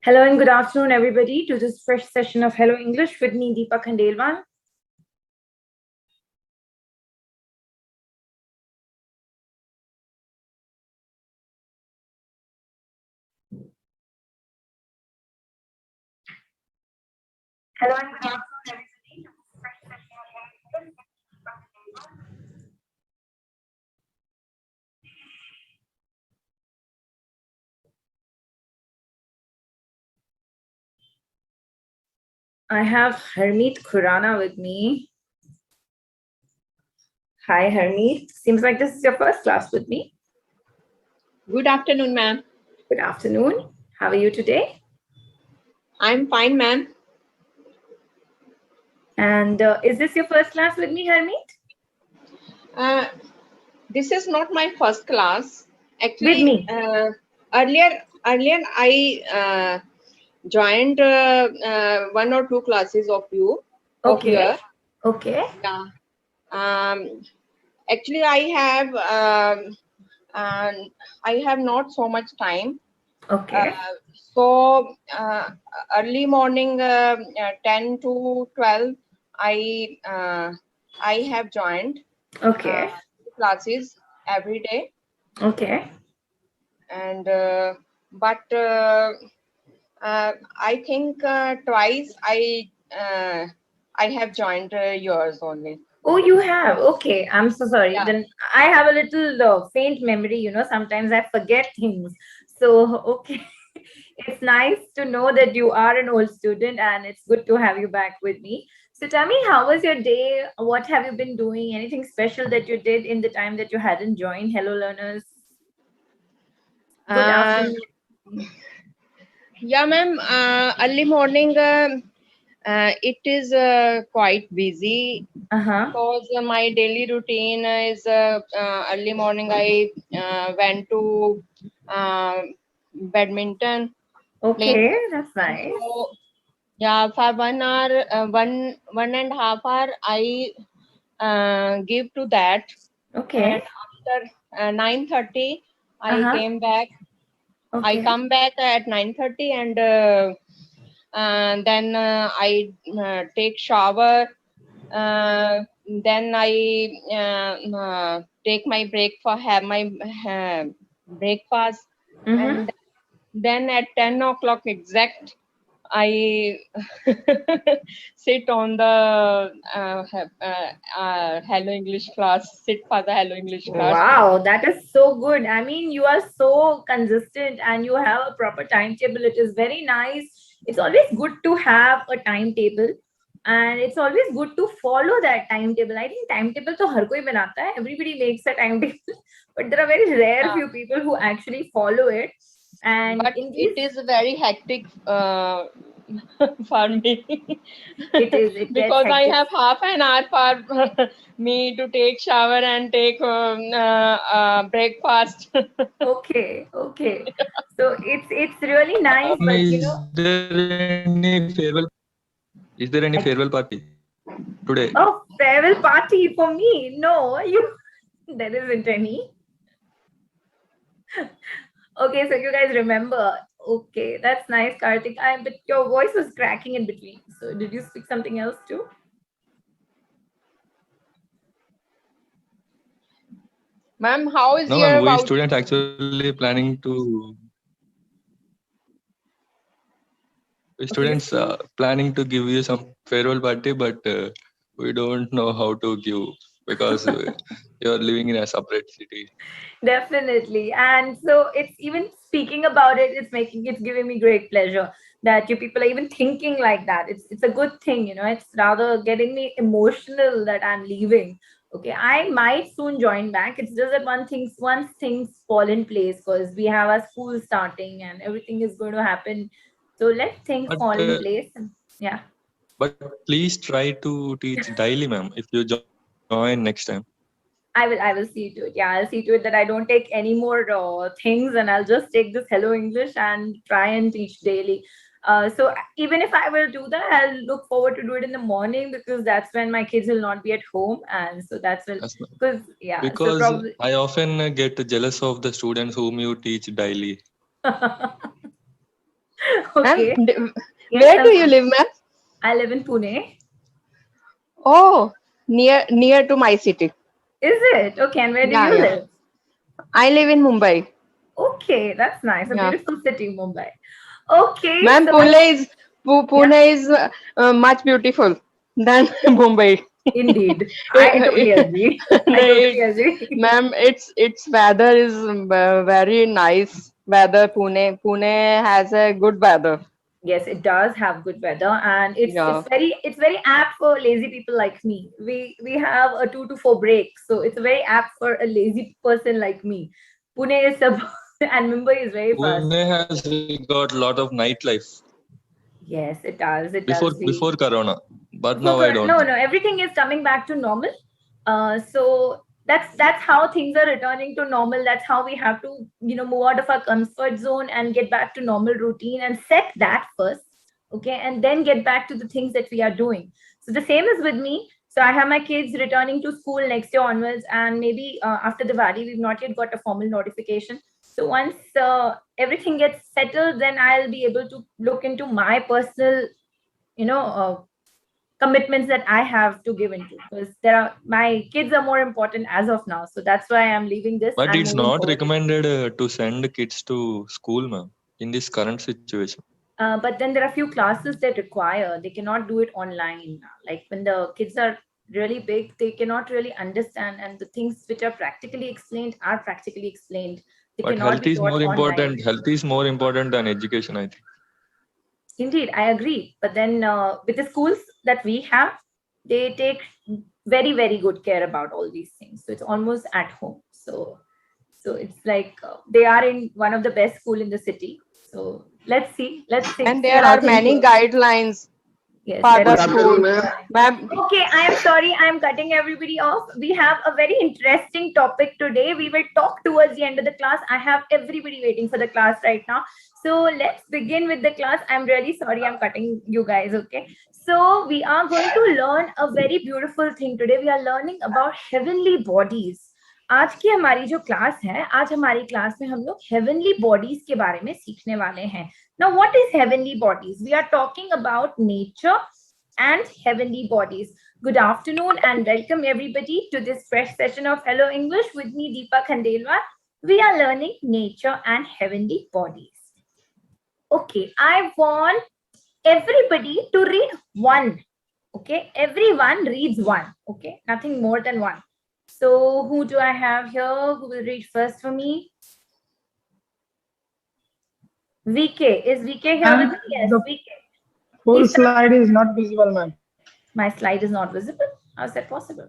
Hello and good afternoon, everybody, to this fresh session of Hello English with me, Deepa Khandelwal. Hello and good afternoon, everybody, to this fresh session of Hello English with me, Deepa Khandelwal. I have Harmeet Khurana with me. Hi, Harmeet. Seems like this is your first class with me. Good afternoon, ma'am. Good afternoon. How are you today? I'm fine, ma'am. And is this your first class with me, Harmeet? This is not my first class. Actually, With me. Earlier I joined one or two classes of you. Okay. Of here. Okay. Yeah. Actually, I have not so much time. Okay. So early morning, 10 to 12, I have joined Okay. classes every day, Okay. and but I think twice I have joined yours only. Oh, you have? Okay. I'm so sorry. Yeah. Then I have a little faint memory, sometimes I forget things. So, okay. It's nice to know that you are an old student and it's good to have you back with me. So, tell me, how was your day? What have you been doing? Anything special that you did in the time that you hadn't joined Hello Learners? Good Uh, afternoon. yeah, ma'am. Early morning, it is quite busy Uh-huh. because my daily routine is early morning. I went to badminton playing. Okay, that's And nice. so, yeah, for 1 hour, one and a half hour, I give to that. And Okay. after 9:30, I Uh-huh. came back. I Okay. come back at 9:30, and then I take shower. Then I take my have my breakfast, Mm-hmm. and then at 10 o'clock exact, I sit on the Hello English class. Sit for the Hello English class. Wow, that is so good. I mean, you are so consistent and you have a proper timetable. It is very nice. It's always good to have a timetable and it's always good to follow that timetable. I think timetable to har koi banata hai. Everybody makes a timetable, but there are very rare Yeah. few people who actually follow it. And But in it these, is very hectic for me it gets because I hectic. have half an hour for me to take shower and take breakfast. Okay, okay. So it's really nice, Ma'am, but is there any farewell party today? oh, farewell party for me. No, there isn't any. Okay, so you guys remember. Okay, that's nice, Karthik. But your voice was cracking in between. So did you speak something else too? Ma'am, how is No, ma'am, your we voucher? students actually planning to Okay, just planning to give you some farewell party, but we don't know how to give because you're living in a separate city. definitely. And so it's even speaking about it, it's giving me great pleasure that you people are even thinking like that. It's a good thing, it's rather getting me emotional that I'm leaving. Okay, I might soon join back. It's just that once things fall in place because we have our school starting and everything is going to happen. So let things But fall in place. Yeah. but please try to teach daily, ma'am, if you join next time. I will see to it. Yeah, I'll see to it that I don't take any more things and I'll just take this Hello English and try and teach daily. So even if I will do that, I'll look forward to do it in the morning because that's when my kids will not be at home, and so that's when Yes, ma'am. because yeah, so Because probably I often get jealous of the students whom you teach daily. Ma'am, Okay. Yes, where do you live, ma'am? I live in Pune. Oh, near to my city. Is it? Okay, and where do Yeah, you yeah. live? I live in Mumbai. Okay, that's nice. A Yeah. beautiful city, Mumbai. Okay, Ma'am, so yeah, Pune is much beautiful than Mumbai. indeed. I totally It- agree. I no, totally agree. ma'am, its weather is very nice. Weather Pune has a good weather. Yes, it does have good weather, and Yeah. it's very apt for lazy people like me. We have a 2 to 4 break, so it's very apt for a lazy person like me. Pune is sub and Mumbai is very fast. Pune has got a lot of nightlife Yes, it does. It before does. before Corona, but Before now I don't no, know. no, everything is coming back to normal. So that's how things are returning to normal. That's how we have to move out of our comfort zone and get back to normal routine and set that first, okay, and then get back to the things that we are doing. So the same is with me. So I have my kids returning to school next year onwards, and maybe after the Diwali, we've not yet got a formal notification. So once everything gets settled, then I'll be able to look into my personal you know uh, commitments that I have to give into, because there are my kids are more important as of now. So that's why I'm leaving this But and it's moving not forward. recommended to send kids to school, ma'am, in this current situation. But then there are few classes that require they cannot do it online. Like when the kids are really big, they cannot really understand, and the things which are practically explained. They But cannot health be is taught more online. important. Health is more important than education, I think. Indeed, I agree. But then with the schools that we have, they take very, very good care about all these things. So it's almost at home. So it's like they are in one of the best school in the city. So let's see And see there how are things many go. guidelines Yes, for there the are Good many afternoon, school. ma'am. guidelines. Ma'am, Okay, I am sorry, I am cutting everybody off. We have a very interesting topic today. We will talk towards the end of the class. I have everybody waiting for the class right now. So let's begin with the class. I'm really sorry, I'm cutting you guys. Okay. So we are going to learn a very beautiful thing today. We are learning about heavenly bodies. आज की हमारी जो class है, आज हमारी class में हम लोग हेवनली बॉडीज के बारे में सीखने वाले हैं. Now, what is heavenly bodies? We are talking about nature and heavenly bodies. Good afternoon and welcome everybody to this fresh session of Hello English with me, Deepa Khandelwal. We are learning nature and heavenly bodies. Okay, I want everybody to read one. Okay, everyone reads one. Okay, nothing more than one. So, who do I have here? Who will read first for me? VK. Is VK here with And me? Yes, the VK. full Please start. slide is not visible, ma'am. My slide is not visible. How is that possible?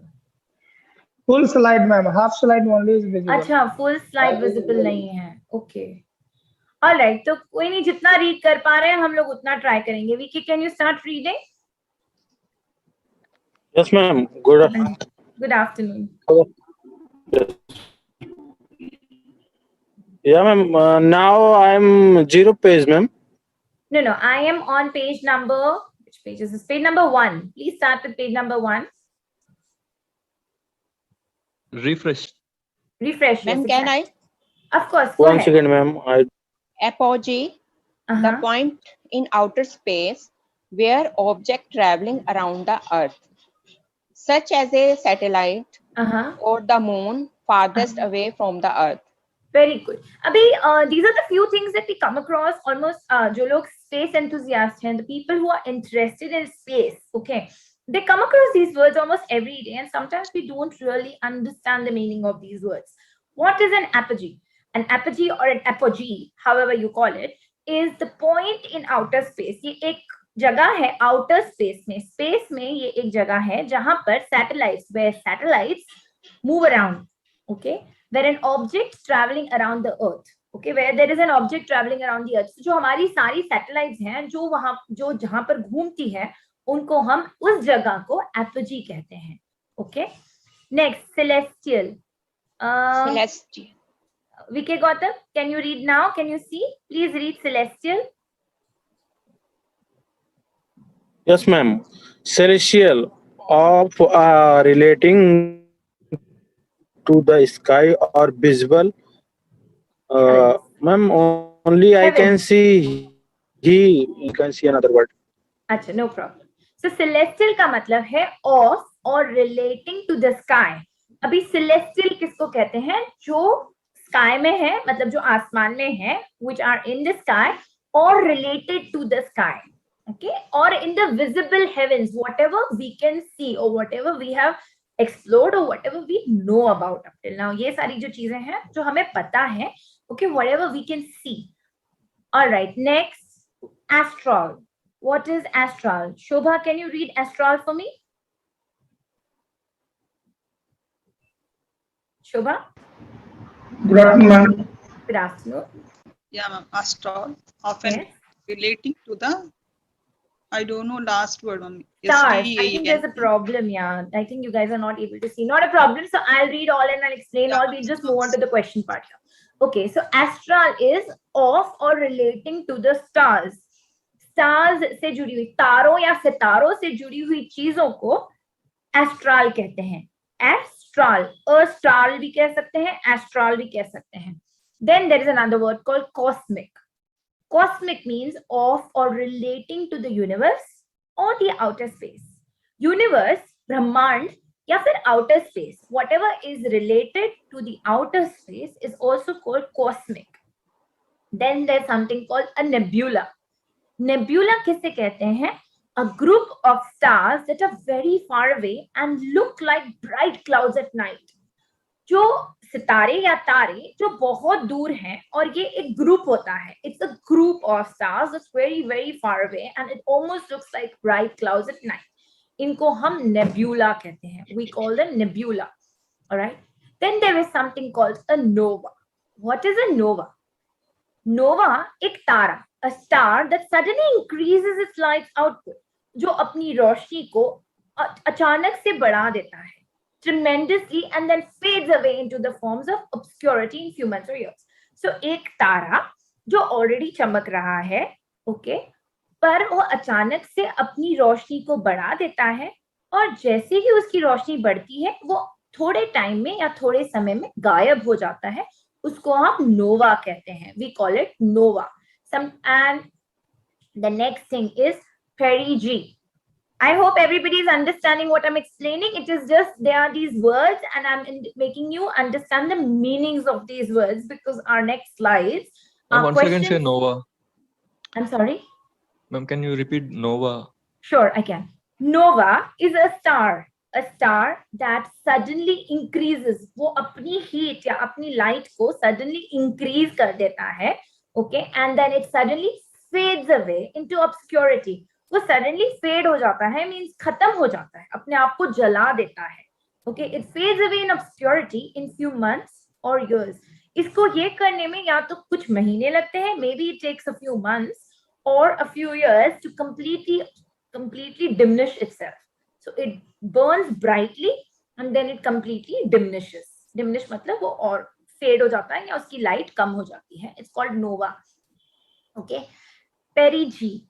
Full slide, ma'am. Half slide only is visible. अच्छा, full slide visible नहीं है. Okay. All right. तो कोई नहीं, जितना read कर पा रहे हैं हम लोग उतना try करेंगे. Vicky, can you start reading? Yes, ma'am. Good. Good afternoon. Yeah, ma'am. Now I'm zero page, ma'am. No, no. I am on page number. Which page is this? Page number 1. Please start with page number 1. Refresh. Refresh. Yes, ma'am, can exactly. I? Of course. Go One ahead. second, ma'am. Apogee, the Uh-huh. point in outer space where object traveling around the Earth, such as a satellite Uh-huh. or the moon farthest away from the Earth. Very good. Abhi, these are the few things that we come across almost. जो लोग space enthusiasts हैं, the people who are interested in space, okay, they come across these words almost every day, and sometimes we don't really understand the meaning of these words. What is an apogee? An apogee or an apogee, however you call it, is the point in outer space. ये एक जगह है outer space में. Space में ये एक जगह है जहां पर where satellites move around, okay, where an object traveling around the earth, okay, where there is an object traveling around the earth. So जो हमारी सारी satellites हैं जो जहां पर घूमती है, उनको हम उस जगह को apogee कहते हैं. Okay. Next, celestial. Celestial. VK Gautam, can you read now? Can you see? Please read celestial. Yes, ma'am. Celestial of relating to the sky or visible. Heavens. Ma'am, only I can Heavens. see here. He, you can see another word. अच्छा, no problem. So celestial का मतलब है of और relating to the sky. अभी celestial किसको कहते हैं? जो sky में है, मतलब जो आसमान में है, which are in the sky or related to the sky. Okay, or in the visible heavens, whatever we can see or whatever we have explored or whatever we know about up till now. ये सारी जो चीजें हैं जो हमें पता है, okay, whatever we can see. All right, next, astral. What is astral? Shobha, can you read astral for me? Shobha? Good afternoon, ma'am. Good afternoon. Yeah, ma'am. Astral, often Yes. relating to the, I don't know last word, ma'am. Stars. I think there's a problem, yeah. I think you guys are not able to see. Not a problem. So I'll read all and I'll explain all. We'll just move on to the question part here. Okay, so astral is of or relating to the stars. Stars से जुड़ी हुई, तारों या सितारों से जुड़ी हुई चीजों को एस्ट्रल कहते हैं. एस्ट्रल, अस्ट्रल भी कह सकते हैं, एस्ट्रल भी कह सकते हैं. Then there is another word called cosmic. Cosmic means of or relating to the universe or the outer space. Universe, Brahmand, या फिर outer space, whatever is related to the outer space is also called cosmic. Then there's something called a nebula. Nebula किसे कहते हैं? A group of stars that are very far away and look like bright clouds at night. जो सितारे या तारे जो बहुत दूर हैं और ये एक ग्रुप होता है. It's a group of stars that's very very far away and it almost looks like bright clouds at night. इनको हम nebula कहते हैं. We call them nebula. All right. Then there is something called a nova. What is a nova? Nova एक तारा, a star that suddenly increases its light output, जो अपनी रोशनी को अचानक से बढ़ा देता है, tremendously, and then fades away into the forms of obscurity in few months or years. So एक तारा जो already चमक रहा है, okay, पर वो अचानक से अपनी रोशनी को बढ़ा देता है और जैसे ही उसकी रोशनी बढ़ती है वो थोड़े टाइम में या थोड़े समय में गायब हो जाता है. उसको हम नोवा कहते हैं. We call it nova. And the next thing is perigee. I hope everybody is understanding what I'm explaining. It is just there are these words and I'm making you understand the meanings of these words because our next slides are Once again say nova. I'm sorry? Ma'am, can you repeat nova? Sure, I can. Nova is a star that suddenly increases. वो अपनी heat या अपनी light को suddenly increase कर देता है, okay, and then it suddenly fades away into obscurity. वो suddenly fade हो जाता है, means खत्म हो जाता है, अपने आप को जला देता है, okay, it fades away in obscurity in few months or years. इसको ये करने में या तो कुछ महीने लगते हैं, maybe it takes a few months or a few years to completely diminish itself. So it burns brightly and then it completely diminishes. Diminish मतलब वो और fade हो जाता है या उसकी light कम हो जाती है. It's called nova. Okay. Perigee.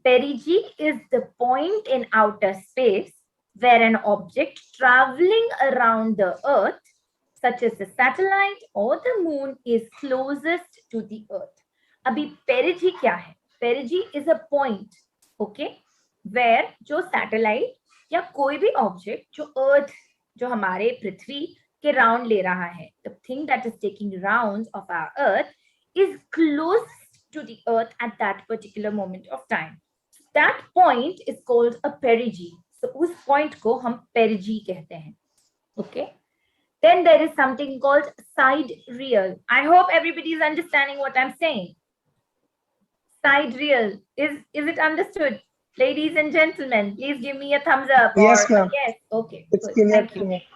Perigee is the point in outer space where an object traveling around the Earth, such as the satellite or the moon, is closest to the Earth. अभी perigee क्या है? Perigee is a point, okay, where जो satellite या कोई भी object जो अर्थ, जो हमारे पृथ्वी के राउंड ले रहा है, the thing that is taking rounds of our earth is closest to the earth at that particular moment of time. That point is called a perigee. So उस point को हम perigee कहते हैं. Okay. Then there is something called sidereal. I hope everybody is understanding what I'm saying. Sidereal, is it understood? Ladies and gentlemen, please give me a thumbs up. Yes, ma'am. Yes, okay. It's Good. clear Thank to you. me.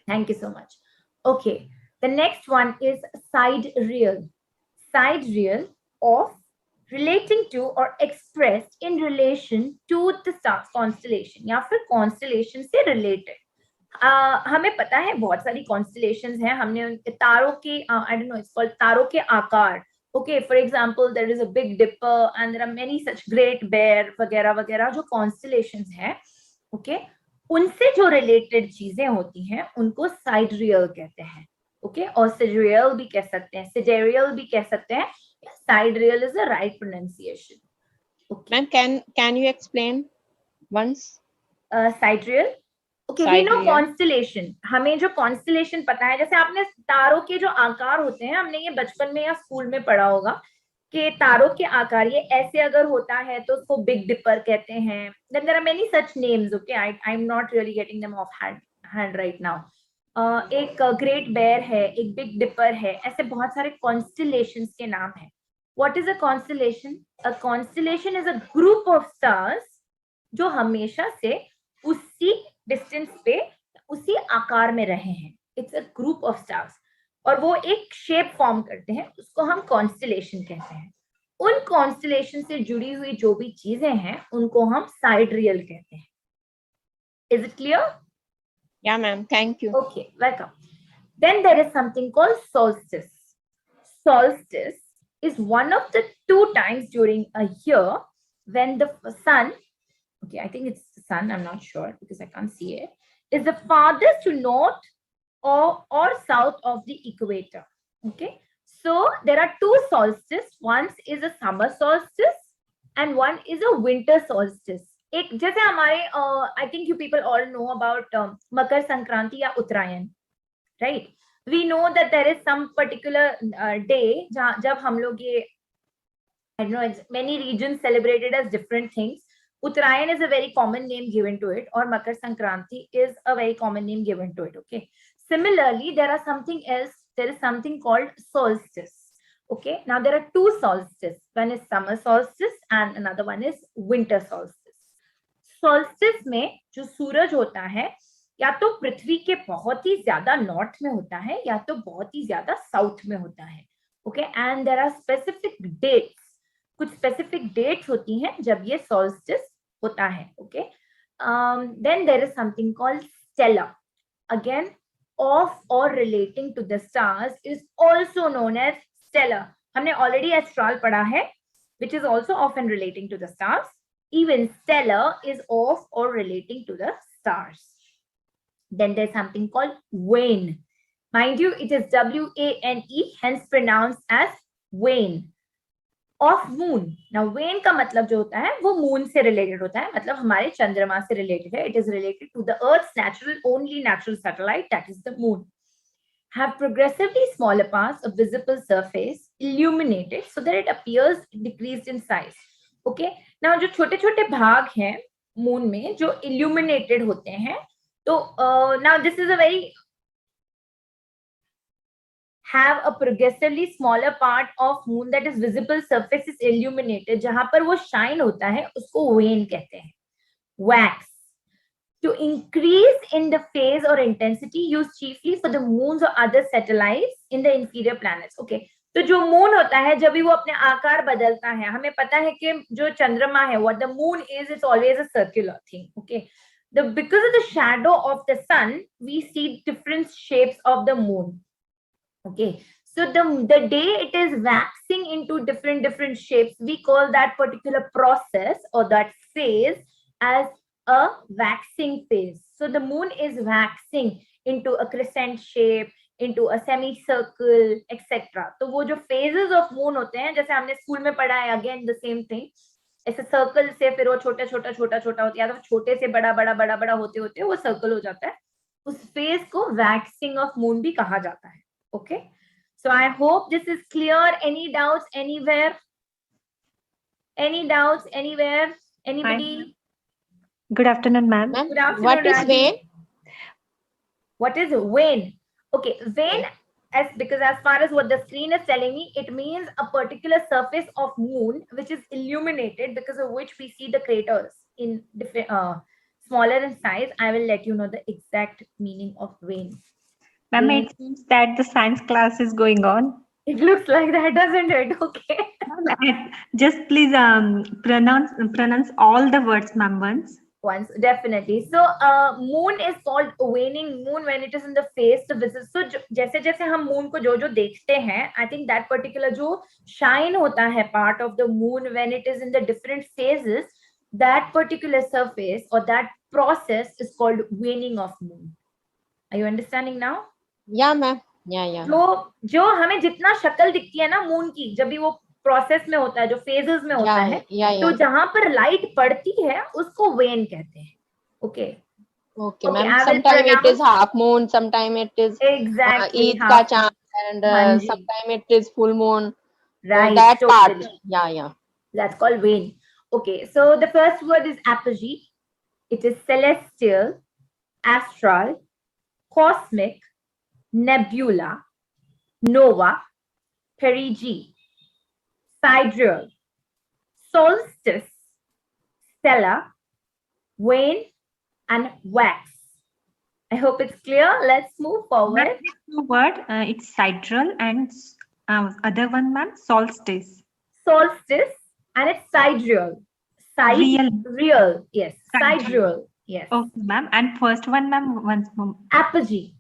Thank you so much. Okay, the next one is sidereal. Sidereal of relating to or expressed in relation to the stars constellation या फिर constellation से related. हमें पता है बहुत सारी constellations हैं. हमने तारों के I don't know, it's called तारों के आकार. Okay, for example, there is a Big Dipper and there are many such Great Bear वगैरह वगैरह जो constellations हैं. Okay, उनसे जो related चीजें होती हैं उनको sidereal कहते हैं. Okay, और sidereal भी कह सकते हैं, sidereal भी कह सकते हैं. Sidereal is the right pronunciation. Okay. Ma'am, can you explain once? Sidereal. Okay, we know Sidereal. constellation. हमें जो constellation पता है, जैसे आपने तारों के जो आकार होते हैं, हमने ये बचपन में या स्कूल में पढ़ा होगा कि तारों के आकार ये ऐसे अगर होता है तो उसको बिग डिपर कहते हैं. Then there are many such names. Okay, I'm not really getting them off hand right now. एक ग्रेट बेयर है, एक बिग डिपर है, ऐसे बहुत सारे कॉन्स्टिलेशंस के नाम है. What is a constellation? A constellation is a group of stars जो हमेशा से उसी डिस्टेंस पे उसी आकार में रहे हैं. It's a group of stars और वो एक शेप फॉर्म करते हैं, उसको हम कॉन्स्टिलेशन कहते हैं. उन कॉन्स्टिलेशन से जुड़ी हुई जो भी चीजें हैं उनको हम साइडरियल कहते हैं. Is it clear? Yeah, ma'am. Thank you. Okay, welcome. Then there is something called solstice. Solstice is one of the 2 times during a year when the sun, okay, I think it's the sun, I'm not sure because I can't see it, is the farthest to north or south of the equator. Okay, so there are 2 solstices. One is a summer solstice and one is a winter solstice. एक जैसे हमारे I think you people all know about Makar Sankranti या Uttarayan, right? We know that there is some particular day जब हम लोग ये, I know many reasons celebrated as different things. Uttarayan is a very common name given to it, or Makar Sankranti is a very common name given to it. Okay. Similarly, there are something else. There is something called solstice. Okay. Now there are 2 solstices. One is summer solstice and another one is winter solstice. Solstice में जो सूरज होता है या तो पृथ्वी के बहुत ही ज्यादा north में होता है या तो बहुत ही ज्यादा साउथ में होता है. Okay, and there are specific dates. कुछ स्पेसिफिक डेट्स होती हैं जब ये सॉल्स्टिस होता है. Okay, then there is something called stellar. Again, of और relating to the stars is also known as stellar. हमने ऑलरेडी एस्ट्रल पढ़ा है, which is also often relating to the stars. Even stellar is of or relating to the stars. Then there's something called wane. Mind you, it is W-A-N-E, hence pronounced as wane. Of moon. Now wane का मतलब जो होता है वो moon से related होता है, मतलब हमारे चंद्रमा से related है. It is related to the Earth's only natural satellite, that is the moon. Have progressively smaller parts of visible surface illuminated so that it appears decreased in size. Okay, now जो छोटे छोटे भाग हैं moon में जो illuminated होते हैं, तो now this is a very have a progressively smaller part of moon that is visible surface is illuminated, जहां पर वो shine होता है उसको wane कहते हैं. Wax. To increase in the phase or intensity used chiefly for the moons or other satellites in the inferior planets. Okay, तो जो मून होता है जब भी वो अपने आकार बदलता है, हमें पता है कि जो चंद्रमा है, what the moon is, it's always a circular thing. Okay, because of the shadow of the sun we see different shapes of the moon. Okay, so the day it is waxing into different shapes, we call that particular process or that phase as a waxing phase. So the moon is waxing into a crescent shape, into a semicircle, etc. तो वो जो phases of moon होते हैं, जैसे हमने school में पढ़ा है, again the same thing, ऐसे सर्कल से फिर वो छोटा छोटा होता है, या तो छोटे से बड़ा होते होते वो सर्कल हो जाता है. उस फेज को waxing of moon भी कहा जाता है. Okay, so I hope this is clear. Any doubts anywhere? Any doubts anywhere? Anybody? Hi. Good afternoon, ma'am. Good afternoon. What is Randy. wane? What is wane? Okay, wane, because as far as what the screen is telling me, it means a particular surface of moon which is illuminated, because of which we see the craters in different smaller in size. I will let you know the exact meaning of wane. Ma'am, it seems that the science class is going on. It looks like that, doesn't it? Okay. Just please pronounce all the words, ma'am, once. Once, definitely. So moon is called waning moon when it is in the phase to visit. So जैसे जैसे हम moon को जो देखते हैं, I think that particular जो shine होता है part of the moon when it is in the different phases, that particular surface or that process is called waning of moon. Are you understanding now? Yeah, ma'am. Yeah. जो हमें जितना शक्ल दिखती है ना मून की, जब भी वो प्रोसेस में होता है, जो फेजेस में होता है, yeah, तो yeah. जहां पर लाइट पड़ती है उसको वेन कहते हैं. Okay Okay, okay, ma'am. I will Sometime it is pronounce half moon, sometime it is exactly Eid ka half. chand, and Hanji. sometime it is full moon. So Right, that part, totally. yeah. That's called vein. Okay, so the first word is apogee. It is celestial, astral, cosmic, nebula, nova, perigee, sidereal, solstice, stellar, wane, and wax. I hope it's clear. Let's move forward. Word, it's sidereal and other one, ma'am, solstice. Solstice, and it's sidereal. Real, yes. Sidereal, yes. Okay, ma'am. And first one, ma'am, once more. Apogee.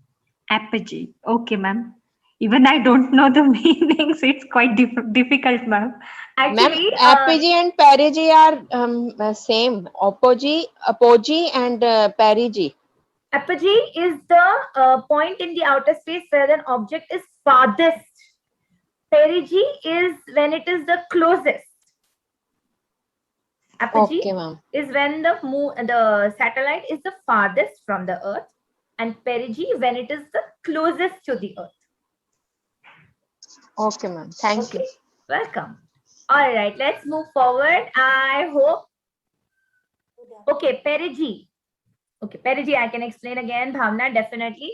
Apogee. Okay, ma'am. Even I don't know the meanings. It's quite difficult, ma'am. Actually, Ma'am, apogee and perigee are same. Apogee and perigee. apogee is the point in the outer space where an object is farthest. Perigee is when it is the closest. Apogee Okay, ma'am. is when the satellite is the farthest from the Earth, and perigee when it is the closest to the Earth. Okay, ma'am. Thank you. Welcome. All right, let's move forward. I hope. Okay, perigee. Okay, perigee I can explain again, Bhavna, definitely.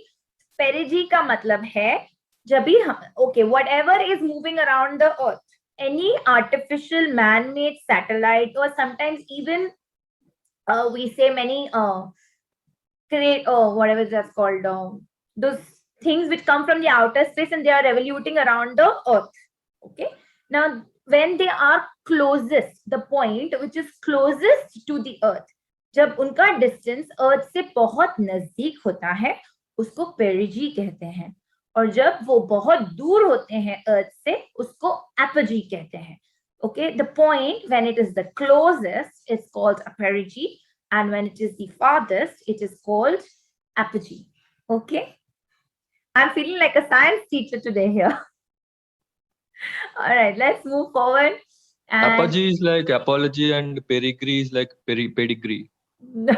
Perigee का मतलब है जब भी okay, whatever is moving around the Earth, any artificial man-made satellite, or sometimes even we say many create whatever that's called those things which come from the outer space and they are revoluting around the Earth. Okay, now when they are closest, the point which is closest to the Earth, जब उनका distance अर्थ से बहुत नजदीक होता है उसको पेरिजी कहते हैं, और जब वो बहुत दूर होते हैं अर्थ से उसको एपोजी कहते हैं. Okay, the point when it is the closest is called a perigee, and when it is the farthest it is called apogee. Okay, I'm feeling like a science teacher today here. All right, let's move forward. And Apogee is like apology and pedigree is like pedigree. no,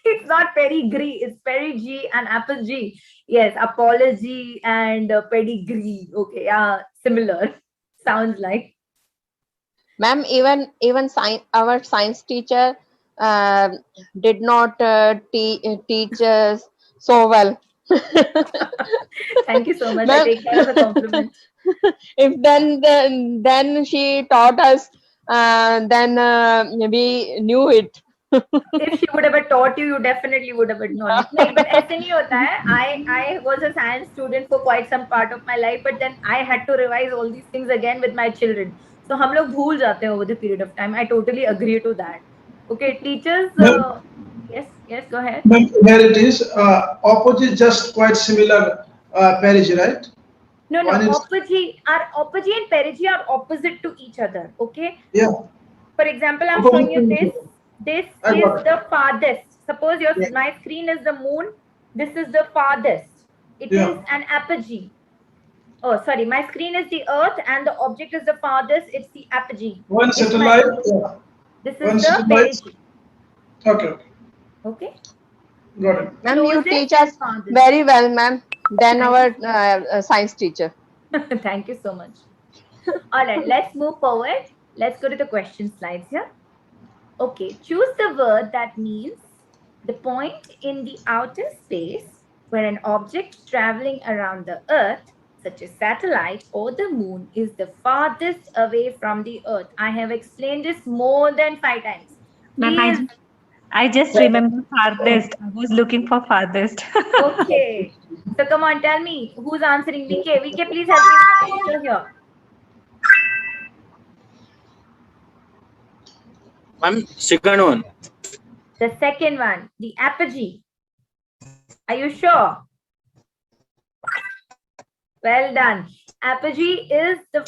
it's not pedigree, it's perigee and apogee. Yes, apology and pedigree. Okay, yeah, similar. Sounds like. Ma'am, even our science teacher did not teach us so well. Thank you so much. I take that as a compliment. If then she taught us, then we knew it. If she would have taught you, you definitely would have known it. No, but ऐसे नहीं होता है. I was a science student for quite some part of my life, but then I had to revise all these things again with my children. So हम लोग भूल जाते हैं over the period of time. I totally agree to that. Okay, teachers. Yes, go ahead. Here it is. Opposite, just quite similar parish, right? No, One is- apogee and perigee are opposite to each other. Okay. Yeah. For example, I'm Opposite showing you to this. each This I is got it. the farthest. Suppose Yeah. my screen is the moon. This is the farthest. It Yeah. is an apogee. Oh, sorry. My screen is the Earth, and the object is the farthest. It's the apogee. One It's satellite. Yeah. This One is the satellite. perigee. Okay. Okay. Got it. Ma'am, you Closest teach and us farthest. very well, ma'am, than Thank our science teacher. Thank you so much. All right, let's move forward. Let's go to the question slides here. Okay, choose the word that means the point in the outer space where an object traveling around the Earth, such as satellite or the moon, is the farthest away from the Earth. I have explained this more than 5 times. Ma'am, Please. I just remember farthest. I was looking for farthest. Okay. So come on, tell me who's answering. VK, please help me with the answer here. Ma'am, second one. The second one, the apogee. Are you sure? Well done. Apogee is the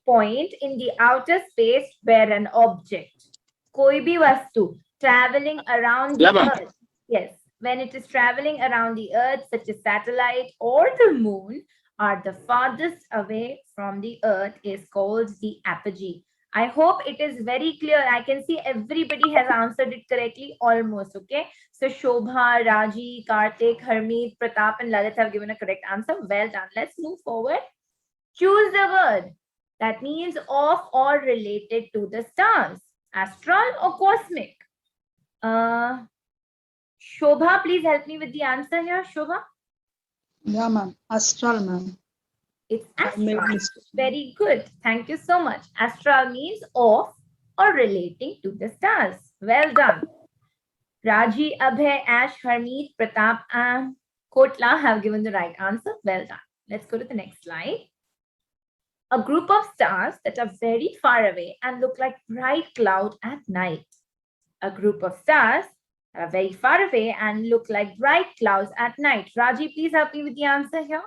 point in the outer space where an object, koi bhi vastu, traveling around the Earth. Yes, when it is traveling around the Earth, such as satellite or the moon, are the farthest away from the earth is called the apogee. I hope it is very clear. I can see everybody has answered it correctly almost. Okay. So Shobha, Raji, Kartik, Harmeet, Pratap, and Lalit have given a correct answer. Well done. Let's move forward. Choose the word that means of or related to the stars. Astral or cosmic? Shobha, please help me with the answer here. Shobha? Yeah, ma'am. Astral, ma'am. It's I made astral. mistake. Very good. Thank you so much. Astral means of or relating to the stars. Well done. Raji, Abhay, Ash, Harmeet, Pratap, and Kotla have given the right answer. Well done. Let's go to the next slide. A group of stars that are very far away and look like bright cloud at night. A group of stars that are very far away and look like bright clouds at night. Raji, please help me with the answer here.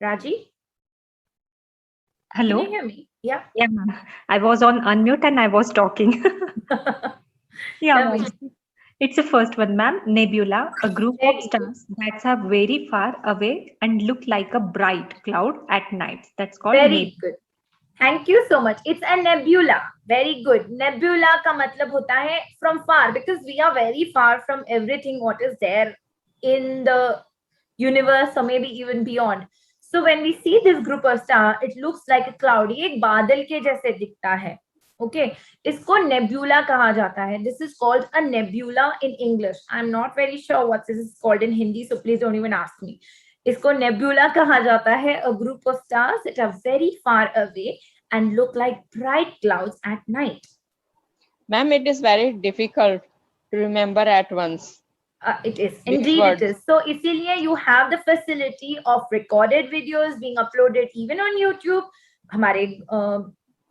Raji? Hello? Can you hear me? Yeah. Yeah, ma'am. I was on unmute and I was talking. Yeah, Tell me. ma'am. It's the first one, ma'am. Nebula, a group Very of stars that are very far away and look like a bright cloud at night. That's called Very nebula. good. Thank you so much. It's a nebula. Very good. Nebula का मतलब होता है from far, because we are very far from everything what is there in the universe or maybe even beyond. So when we see this group of star, it looks like a cloud. ये एक बादल के जैसे दिखता है. Okay, इसको nebula कहा जाता है. This is called a nebula in English. I'm not very sure what this is called in Hindi, so please don't even ask me. इसको nebula कहा जाता है. A group of stars that are very far away and look like bright clouds at night. Ma'am, it is very difficult to remember at once. It is. These Indeed words. it is. So इसीलिए you have the facility of recorded videos being uploaded even on YouTube. हमारे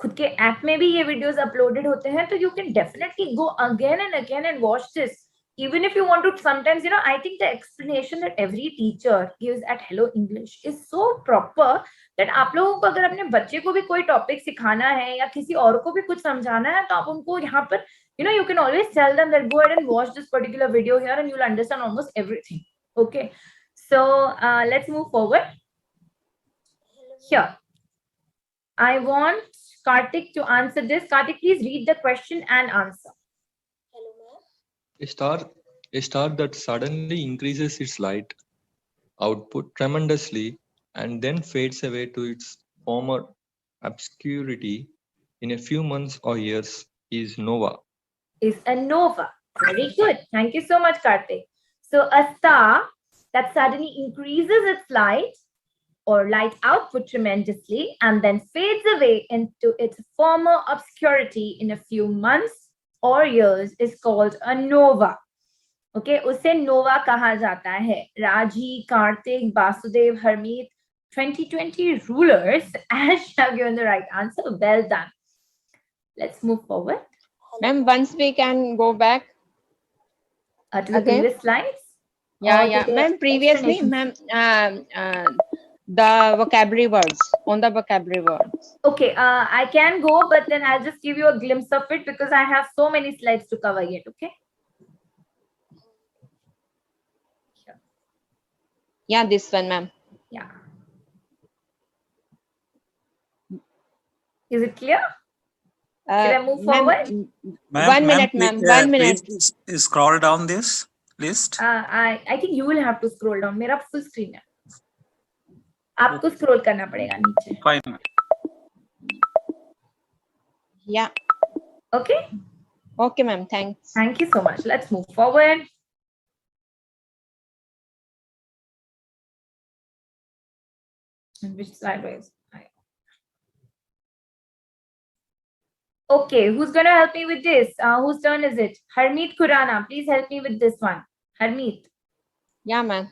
खुद के app में भी ये videos uploaded होते हैं, तो you can definitely go again and again and watch this. Even if you want to, sometimes, you know, I think the explanation that every teacher gives at Hello English is so proper that आप लोगों को अगर अपने बच्चे को भी कोई topic सिखाना है या किसी और को भी कुछ समझाना है, तो आप उनको यहाँ पर, you know, you can always tell them that go ahead and watch this particular video here and you'll understand almost everything. Okay. So let's move forward. Here. I want Kartik to answer this. Kartik, please read the question and answer. A star that suddenly increases its light output tremendously and then fades away to its former obscurity in a few months or years is nova. Is a nova. Very good. Thank you so much, Kartik. So a star that suddenly increases its light or light output tremendously and then fades away into its former obscurity in a few months or years is called a nova. Okay, उसे नोवा कहा जाता है. Raji, Kartik, Basudev, Harmeet, 2020 rulers, Ash have given the right answer. Well done. Let's move forward. Ma'am, once we can go back. To the Again? previous slides. Yeah, Or to yeah. the Ma'am, previously, explanation? ma'am, the vocabulary words, on the vocabulary words. Okay, I can go, but then I'll just give you a glimpse of it because I have so many slides to cover yet. Okay. Sure. Yeah, this one, ma'am. Yeah. Is it clear? Should I move forward? One minute, ma'am. 1 minute. Please scroll down this list. I think you will have to scroll down. मेरा full screen है. आपको scroll करना पड़ेगा नीचे. Fine. Yeah. Okay. Okay, ma'am. Thanks. Thank you so much. Let's move forward. And which slide was I? Okay, who's gonna help me with this? Whose turn is it? Harmeet Khurana, please help me with this one. Harmeet. Yeah, ma'am.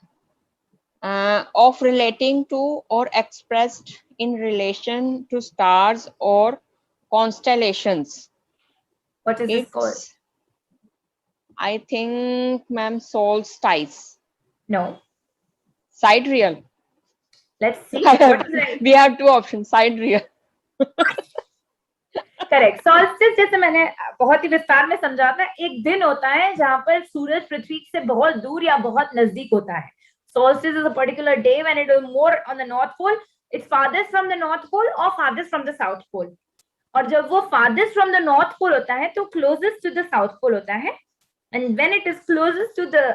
Of relating to or expressed in relation to stars or constellations. What is this called? It's, I think, ma'am, solstice. No. Sidereal. Let's see. What is right? We have two options. Sidereal. Correct. Solstice जैसे मैंने बहुत ही विस्तार में समझा था, एक दिन होता है जहां पर सूरज पृथ्वी से बहुत दूर या बहुत नजदीक होता है. solstice is a particular day when it is more on the North Pole. It's farthest from the North Pole or farthest from the South Pole. और जब वो farthest from the North Pole होता है तो closest to the South Pole होता है. And when it is closest to the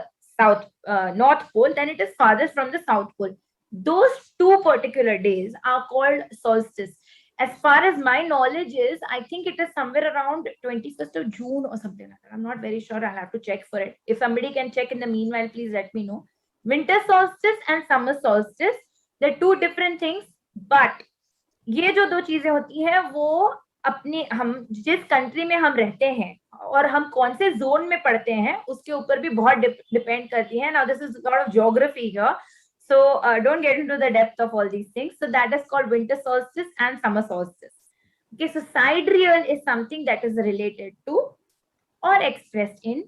North Pole, then it is farthest from the South Pole. Those two particular days are called solstice. As far as my knowledge is, I think it is somewhere around 21st of June or something like that. I'm not very sure. I'll have to check for it. If somebody can check in the meanwhile, please let me know. Winter solstice and summer solstice, they're two different things. But ये जो दो चीजें होती हैं वो अपने हम जिस कंट्री में हम रहते हैं और हम कौन से जोन में पढ़ते हैं उसके ऊपर भी बहुत डिपेंड करती है. Now this is a lot of geography here. So don't get into the depth of all these things. So that is called winter solstice and summer solstice. Okay, so sidereal is something that is related to or expressed in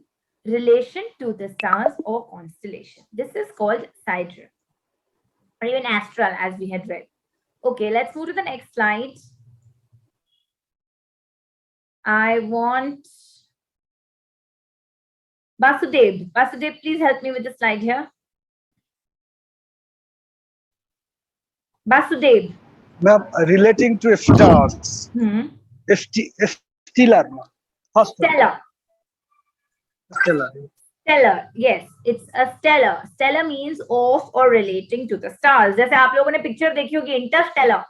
relation to the stars or constellation. This is called sidereal or even astral as we had read. Okay, let's move to the next slide. I want Vasudev. Vasudev, please help me with the slide here. Vasudev. Ma'am, relating to stars. Stellar. Stellar. Stellar. Stellar, yes, it's a stellar. Stellar means of or relating to the stars. जैसे आप लोगों ने picture देखी होगी interstellar,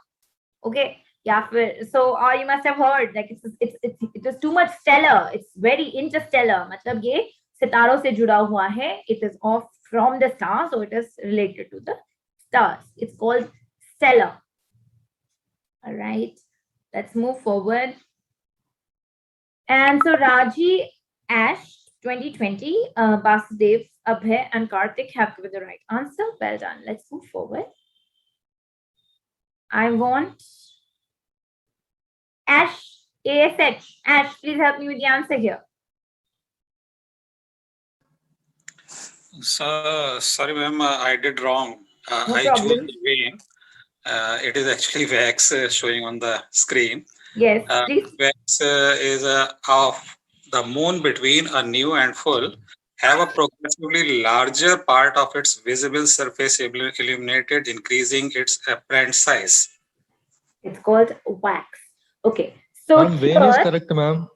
okay? या फिर so you must have heard like it is too much stellar. It's very interstellar. मतलब ये सितारों से जुड़ा हुआ है. It is off from the stars, so it is related to the stars. It's called stellar. All right, let's move forward. And so Raji, Ash, 2020, Basudev, Abhay, and Karthik have given the right answer. Well done. Let's move forward. I want Ash, ASH. Ash, please help me with the answer here. So, sorry, ma'am, I did wrong. No I problem. chose vein. It is actually wax showing on the screen. Yes, please. Wax is of the moon between a new and full have a progressively larger part of its visible surface illuminated, increasing its apparent size. It's called wax. Okay. So vein is correct, ma'am.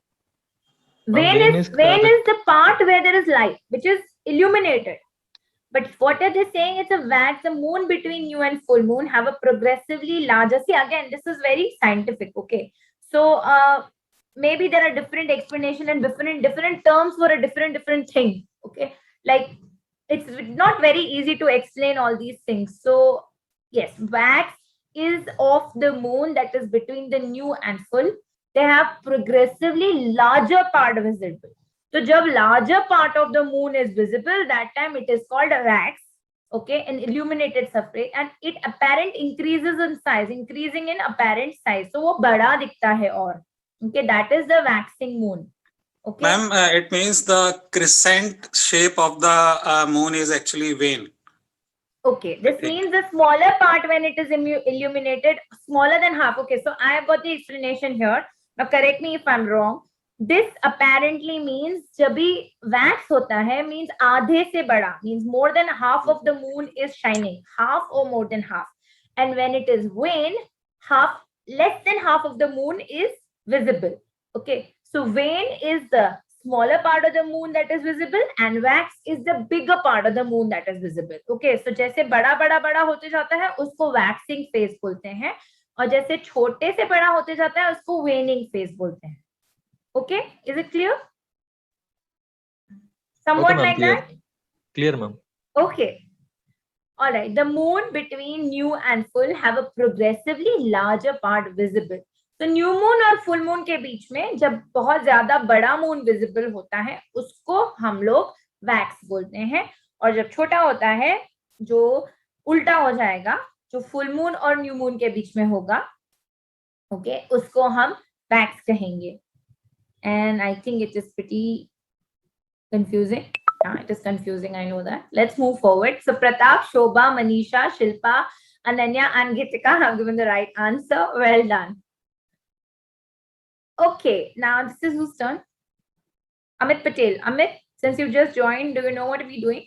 Vein is the part where there is light, which is illuminated. But what are they saying? It's a wax. The moon between new and full moon have a progressively larger. See, again, this is very scientific. Okay. So maybe there are different explanation and different terms for a different thing. Okay. Like it's not very easy to explain all these things. So yes, wax is of the moon that is between the new and full. They have progressively larger part visible. So jab larger part of the moon is visible, that time it is called a wax, okay, an illuminated surface, and it apparent increases in size, increasing in apparent size. So wo bada dikhta hai aur, okay, that is the waxing moon. Okay. Ma'am, it means the crescent shape of the moon is actually vein. Okay, this means the smaller part when it is illuminated, smaller than half. Okay, so I have got the explanation here. Now correct me if I'm wrong. This apparently means जब भी wax होता है means आधे से बड़ा, means more than half of the moon is shining, half or more than half. And when it is wane, less than half of the moon is visible. Okay, so wane is the smaller part of the moon that is visible and wax is the bigger part of the moon that is visible. Okay, so जैसे बड़ा होते जाता है उसको waxing phase बोलते हैं और जैसे छोटे से बड़ा होते जाता है उसको waning phase बोलते हैं. Okay, is it clear? Somewhat okay, like clear. that? Clear, ma'am. Okay. All right. The moon between new and full have a progressively larger part visible. So new moon और full moon के बीच में जब बहुत ज्यादा बड़ा moon visible होता है उसको हम लोग wax बोलते हैं और जब छोटा होता है जो उल्टा हो जाएगा जो full moon और new moon के बीच में होगा, okay, उसको हम wax कहेंगे. And I think it is pretty confusing. Yeah, it is confusing. I know that. Let's move forward. So Pratap, Shobha, Manisha, Shilpa, Ananya, and Gitika have given the right answer. Well done. Okay, now this is whose turn? Amit Patel. Amit, since you just joined, do you know what we're doing?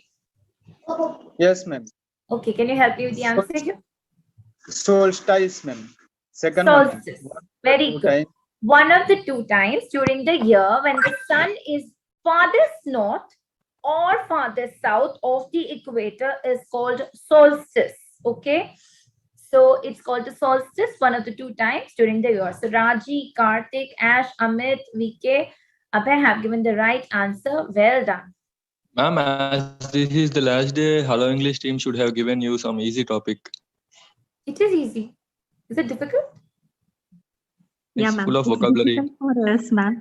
Yes, ma'am. Okay, can you help me with the answer here? Solstice, ma'am. Second one, ma'am. Solstice. Very good. One of the two times during the year when the sun is farthest north or farthest south of the equator is called solstice. Okay, so it's called the solstice one of the two times during the year. So Raji, Karthik, Ash, Amit, VK, Abhay have given the right answer. Well done. Ma'am, as this is the last day, Hello English team should have given you some easy topic. It is easy. Is it difficult? Yeah, It's ma'am. full of It's vocabulary. difficult for us, ma'am.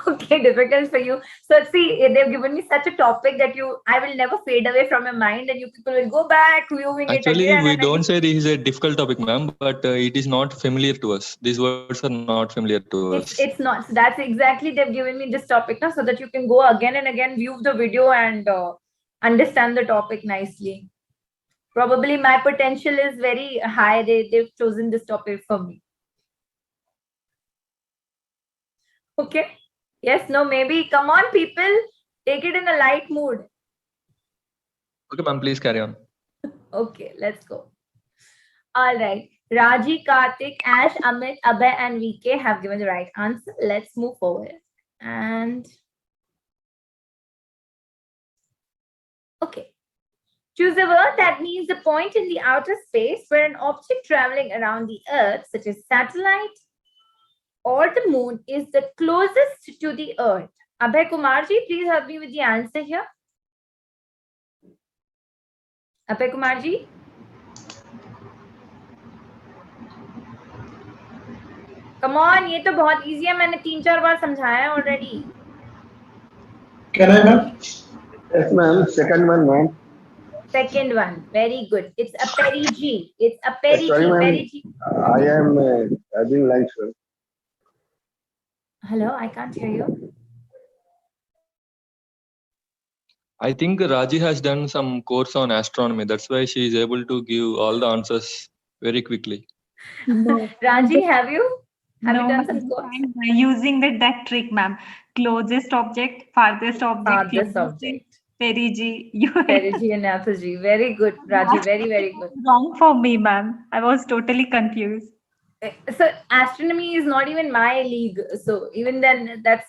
Okay, difficult for you. So see, they've given me such a topic that I will never fade away from your mind, and you people will go back viewing it Actually, again we and don't again. say this is a difficult topic, ma'am, but it is not familiar to us. These words are not familiar to us. It's not. So that's exactly they've given me this topic now, so that you can go again and again, view the video and understand the topic nicely. Probably my potential is very high. They've chosen this topic for me. Okay. Yes, no, maybe. Come on, people. Take it in a light mood. Okay, ma'am, please carry on. Okay, let's go. All right. Raji, Karthik, Ash, Amit, Abhay, and VK have given the right answer. Let's move forward. And okay. Choose a word that means a point in the outer space where an object traveling around the Earth, such as satellite or the moon, is the closest to the Earth. Abhay Kumarji, please help me with the answer here. Abhay Kumarji? Come on, ये तो बहुत easy है. मैंने 3-4 बार समझाया है already. Can I, ma'am? Yes, ma'am. Second one, ma'am. Second one, very good. It's a perigi. It's a perigi. Sorry, ma'am. Perigi. I am having lunch, sir. Hello, I can't hear you. I think Raji has done some course on astronomy. That's why she is able to give all the answers very quickly. No. Raji, have you? Have No, you done ma'am. some course? I'm using that trick, ma'am. Closest object, farthest object, Farthest closest object. perigi. You Perigi and apogee. Very good, Raji. Very, very good. wrong for me, ma'am. I was totally confused. So astronomy is not even my league. So even then, but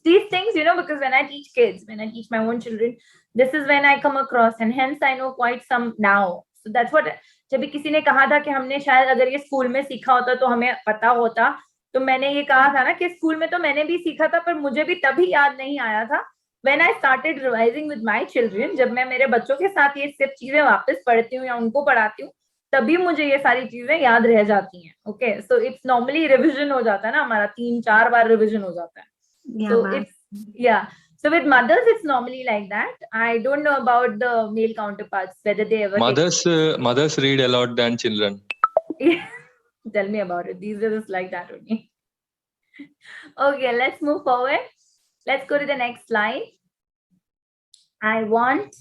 these things, because when I teach kids, when I teach my own children, this is when I come across, and hence I know quite some now. So that's what. जब भी किसी ने कहा था कि हमने शायद अगर ये स्कूल में सीखा होता तो हमें पता होता, तो मैंने ये कहा था ना कि स्कूल में तो मैंने भी सीखा था, पर मुझे भी तभी याद नहीं आया था. When I started revising with my children, जब मैं मेरे बच्चों के साथ ये सब चीजें वापस पढ़ती हूँ या उनको पढ़ाती हूँ, तभी मुझे ये सारी चीजें याद रह जाती हैं. Okay, so it's normally revision हो जाता है ना, हमारा 3-4 बार रिविजन हो जाता है. So it's so with mothers it's normally like that. I don't know about the male counterparts whether they ever Mothers read a lot than children. Tell me about it. These are just like that only. Okay, let's move forward. Let's go to the next slide. I want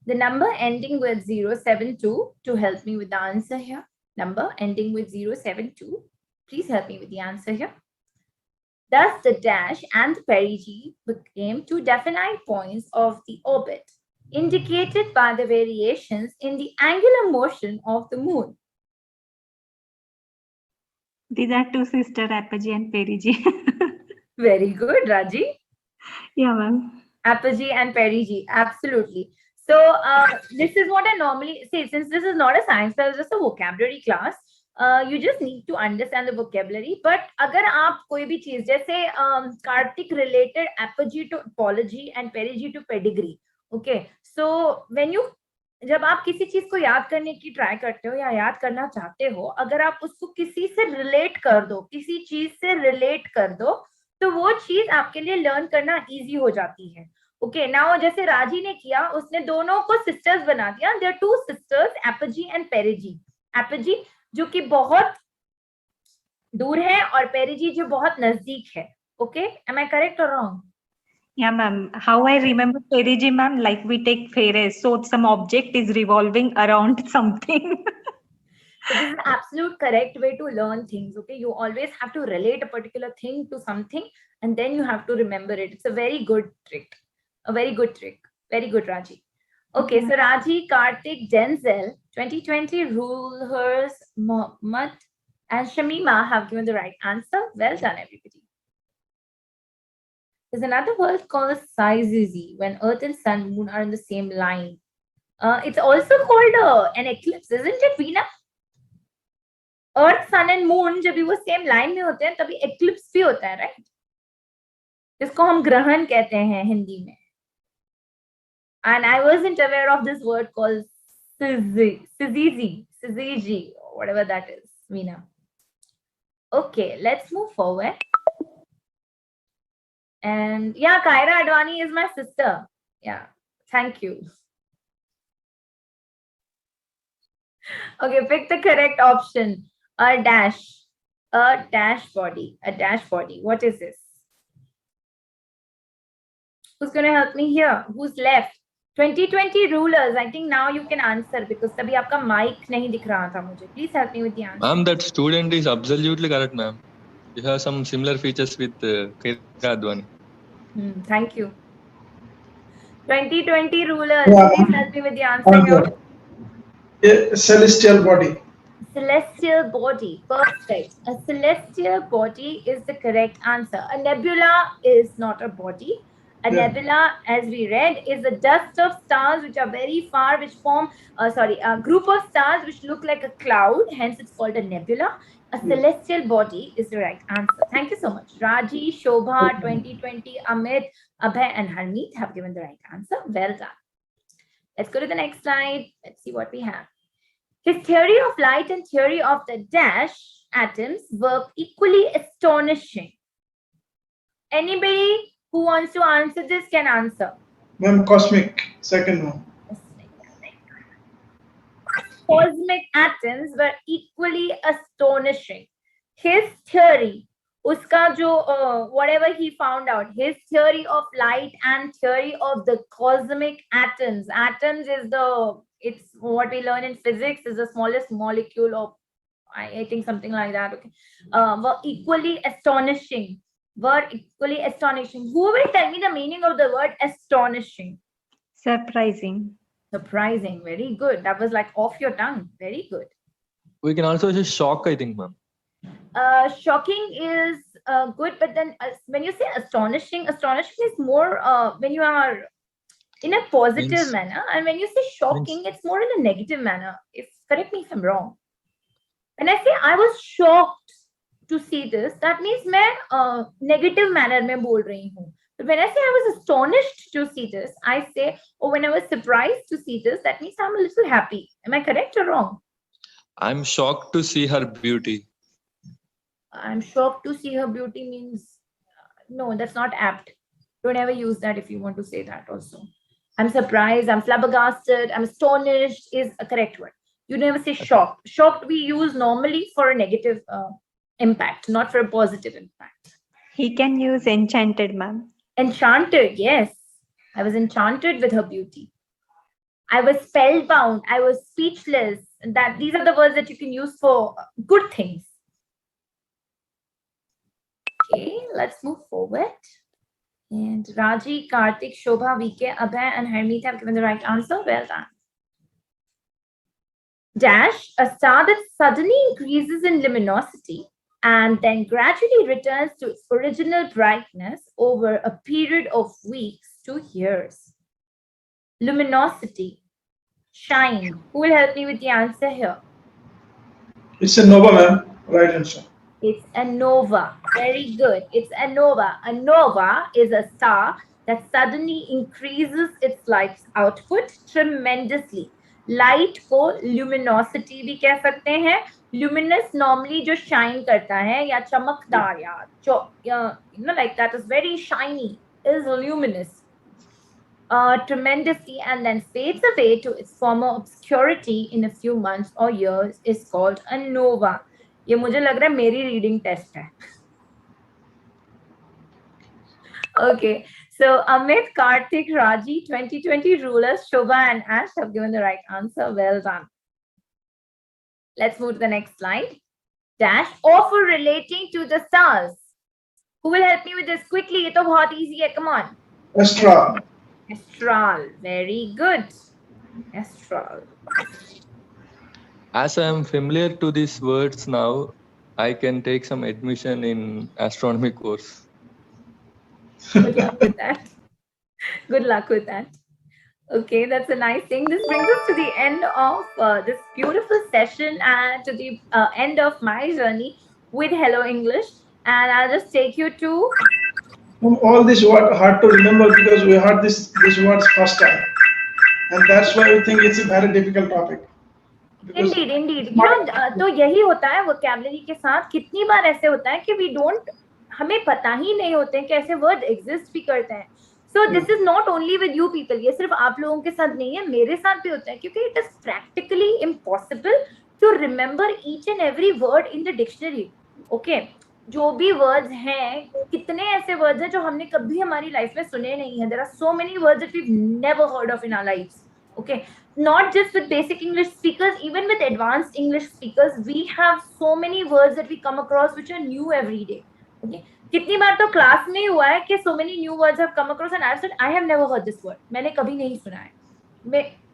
the number ending with 072 to help me with the answer here. Number ending with 072. Please help me with the answer here. Thus, the dash and the perigee became two definite points of the orbit, indicated by the variations in the angular motion of the moon. These are two sisters, apogee and perigee. Very good, Raji. Yeah, ma'am. Apogee and perigee, absolutely. So this is what I normally say. Since this is not a science class, just a vocabulary class, you just need to understand the vocabulary. But अगर आप कोई भी चीज जैसे Karthik related apogee to apology and perigee to pedigree. Okay, so when you जब आप किसी चीज को याद करने की ट्राई करते हो या याद करना चाहते हो, अगर आप उसको किसी से रिलेट कर दो, किसी चीज से रिलेट कर दो, तो वो चीज आपके लिए लर्न करना इजी हो जाती है. ओके, नाउ जैसे राजी ने किया, उसने दोनों को सिस्टर्स बना दिया. There two sisters, apogee and perigee. Apogee जो कि बहुत दूर है और पेरिजी जो बहुत नजदीक है. ओके, एम आई करेक्ट और wrong? Yeah, ma'am. How I remember perigee, ma'am, like we take Ferris, so some object is revolving around something. So this is the absolute correct way to learn things. Okay, you always have to relate a particular thing to something, and then you have to remember it. It's a very good trick. A very good trick. Very good, Raji. Okay, so Raji, Karthik, Denzel, 2020 rulers, Mohammed, and Shamima have given the right answer. Well done, everybody. There's another word called syzygy, when Earth and Sun, Moon are in the same line. It's also called an eclipse, isn't it, Veena? Earth, Sun and Moon जब भी वो same line में होते हैं तभी eclipse भी होता है, right? जिसको हम ग्रहण कहते हैं हिंदी में. And I wasn't aware of this word called syzygy, or whatever that is, Veena. Okay, let's move forward. And yeah, Kaira Advani is my sister. Yeah, thank you. Okay, pick the correct option. A dash body. What is this? Who's going to help me here? Who's left? 2020 rulers. I think now you can answer because तभी आपका mic नहीं दिख रहा था मुझे. Please help me with the answer. Ma'am, that student is absolutely correct, ma'am. You have some similar features with Kaira Advani. Thank you. 2020 rulers. Yeah. Please help me with the answer here. A celestial body. Celestial body. Perfect. A celestial body is the correct answer. A nebula is not a body. A nebula, as we read, is a dust of stars which are very far, which form, a group of stars which look like a cloud. Hence, it's called a nebula. A celestial body is the right answer. Thank you so much. Raji, Shobha, 2020, Amit, Abhay, and Harmeet have given the right answer. Well done. Let's go to the next slide. Let's see what we have. His theory of light and theory of the dash atoms were equally astonishing. Anybody who wants to answer this can answer. Ma'am, cosmic, second one. Cosmic atoms were equally astonishing. His theory, uska jo, whatever he found out, his theory of light and theory of the cosmic atoms. Atoms is it's what we learn in physics, is the smallest molecule of, I think something like that. Okay, were equally astonishing. Who will tell me the meaning of the word astonishing? Surprising. Surprising. Very good. That was like off your tongue. Very good. We can also say shock, I think, ma'am. Shocking is good, but then when you say astonishing is more when you are in a positive manner, and when you say shocking, it's more in a negative manner. Correct me if I'm wrong. When I say I was shocked to see this, that means मैं negative manner में बोल रही हूँ. But when I say I was astonished to see this, I say, oh, when I was surprised to see this, that means I'm a little happy. Am I correct or wrong? I'm shocked to see her beauty. I'm shocked to see her beauty means, no, that's not apt. Don't ever use that if you want to say that also. I'm surprised, I'm flabbergasted, I'm astonished is a correct word. You never say shocked. Shocked we use normally for a negative impact, not for a positive impact. He can use enchanted, ma'am. Enchanted, yes. I was enchanted with her beauty. I was spellbound. I was speechless. These are the words that you can use for good things. Okay, let's move forward. And Raji, Karthik, Shobha, VK, Abhay, and Harmeet have given the right answer. Well done. Dash, a star that suddenly increases in luminosity and then gradually returns to its original brightness over a period of weeks to years. Luminosity, shine. Who will help me with the answer here? It's a nova, ma'am. Right answer. It's a nova. Very good. It's a nova. A nova is a star that suddenly increases its light output tremendously. Light को luminosity भी कह सकते हैं. Luminous normally जो shine करता है या चमकदार या like that is very shiny is luminous. Tremendously and then fades away to its former obscurity in a few months or years is called a nova. ये मुझे लग रहा है मेरी रीडिंग टेस्ट है. Okay, so Amit, Karthik, Raji, 2020 rulers, Shobha and Ash have given the right answer. Well done. Let's move to the next slide. Dash, offer relating to the stars. Who will help me with this quickly? It's very easy. Come on. Astral. Astral. Very good. Astral. As I am familiar to these words now, I can take some admission in astronomy course. Good luck with that. Good luck with that. Okay, that's a nice thing. This brings us to the end of this beautiful session and to the end of my journey with Hello English. And I'll just take you to. All these words hard to remember because we heard these words first time, and that's why we think it's a very difficult topic. Because Indeed, indeed. You know, तो यही होता है vocabulary के साथ. कितनी बार ऐसे होता है कि we don't, हमें पता ही नहीं होते हैं कि ऐसे वर्ड एग्जिस्ट भी करते हैं. So this is not only with you people. ये सिर्फ आप लोगों के साथ नहीं है, मेरे साथ भी होता है क्योंकि it is practically impossible to remember each and every word in the dictionary. Okay, जो भी words हैं, कितने ऐसे words हैं जो हमने कभी हमारी लाइफ में सुने नहीं हैं. There are so many words that we've never heard of in our lives. Okay, not just with basic English speakers, even with advanced English speakers, we have so many words that we come across which are new every day. Okay, कितनी बार तो class में हुआ है कि so many new words have come across and I've said I have never heard this word. मैंने कभी नहीं सुना है.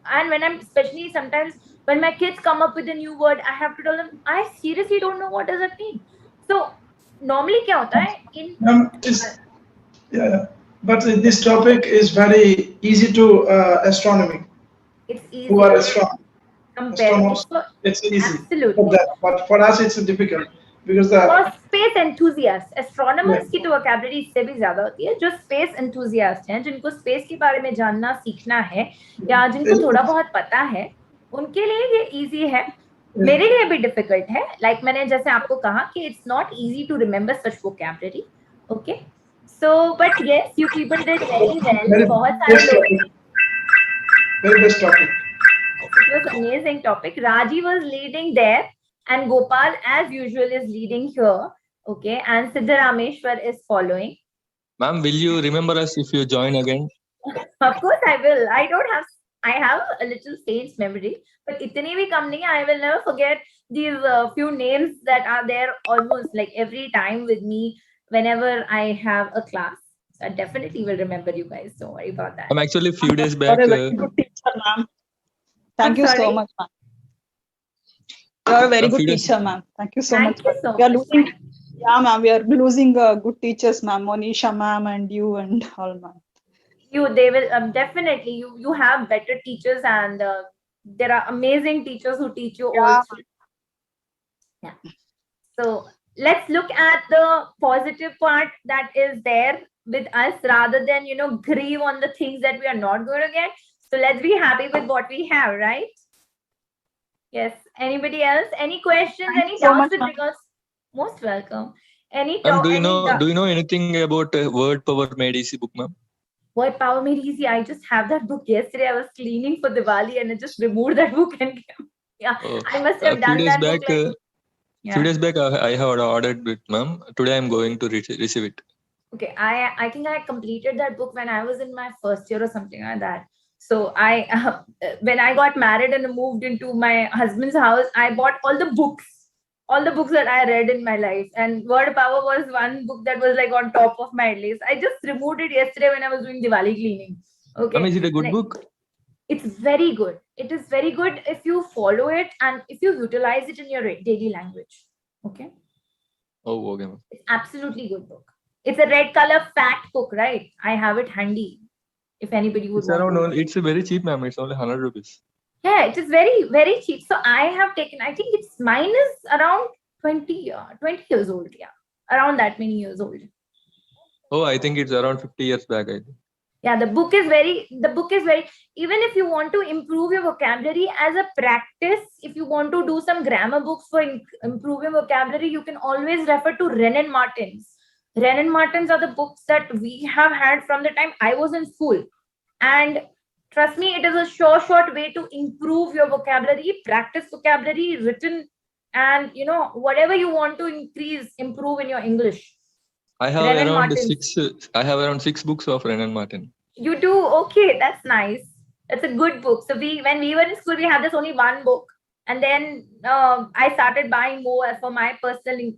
And when I'm especially sometimes when my kids come up with a new word, I have to tell them I seriously don't know what does it mean. So normally क्या होता है yeah, but this topic is very easy to astronomy. It's easy. Who are astronomers? So, it's easy. Absolutely. But for us, it's difficult because for space enthusiasts, astronomers की तो vocabulary इससे भी ज़्यादा होती है. जो space enthusiasts हैं, जिनको space के बारे में जानना सीखना है या जिनको थोड़ा बहुत पता है, उनके लिए ये easy है. मेरे लिए भी difficult है. Like मैंने जैसे आपको कहा कि it's not easy to remember such vocabulary. Okay. So, but yes, you people did very well. बहुत सारे लोग. Very best topic. It was amazing topic. Raji was leading there, and Gopal, as usual, is leading here. Okay, and Siddharameshwar is following. Ma'am, will you remember us if you join again? Of course, I will. I have a little faint memory, but itni bhi kam nahi. I will never forget these few names that are there almost like every time with me whenever I have a class. So I definitely will remember you guys. Don't worry about that. I'm actually a few days back. You're a very good teacher, ma'am. Thank you so sorry? much, ma'am. You're a very A good few days- teacher, ma'am. Thank you so much. Thank you so We are much. losing, yeah, ma'am. We are losing good teachers, ma'am. Monisha, ma'am, and you, and all, ma'am. They will definitely. You have better teachers, and there are amazing teachers who teach you also. Yeah. So let's look at the positive part that is there with us rather than grieve on the things that we are not going to get. So let's be happy with what we have, right? Yes. Anybody else? Any questions? Thank any you so doubts much, with ma'am. regards? Most welcome. Any Ma'am, doubt? do you know anything about Word Power Made Easy book, ma'am? Word Power Made Easy. I just have that book yesterday. I was cleaning for Diwali and I just removed that book and yeah, I must have done that book. Few days back, I have ordered it, ma'am. Today I'm going to receive it. Okay, I think I completed that book when I was in my first year or something like that. So I when I got married and moved into my husband's house, I bought all the books that I read in my life, and Word Power was one book that was like on top of my list. I just removed it yesterday when I was doing Diwali cleaning. Okay, Ma'am, is it a good book? It's very good. It is very good if you follow it and if you utilize it in your daily language. Okay. Oh, okay, ma'am. It's absolutely good book. It's a red color fat book, right? I have it handy. If anybody would want to. It's very cheap, ma'am. It's only 100 rupees. Yeah, it is very, very cheap. So I have taken, I think it's mine is around 20 years old. Yeah. Around that many years old. Oh, I think it's around 50 years back, I think. Yeah, the book is very, even if you want to improve your vocabulary as a practice, if you want to do some grammar books for improving vocabulary, you can always refer to Wren and Martin's. Wren and Martin's are the books that we have had from the time I was in school. And trust me, it is a short way to improve your vocabulary, practice vocabulary, written, and whatever you want to improve in your English. I have around six books of Wren and Martin. You do? Okay, that's nice. That's a good book. So when we were in school, we had this only one book, and then I started buying more for my personal,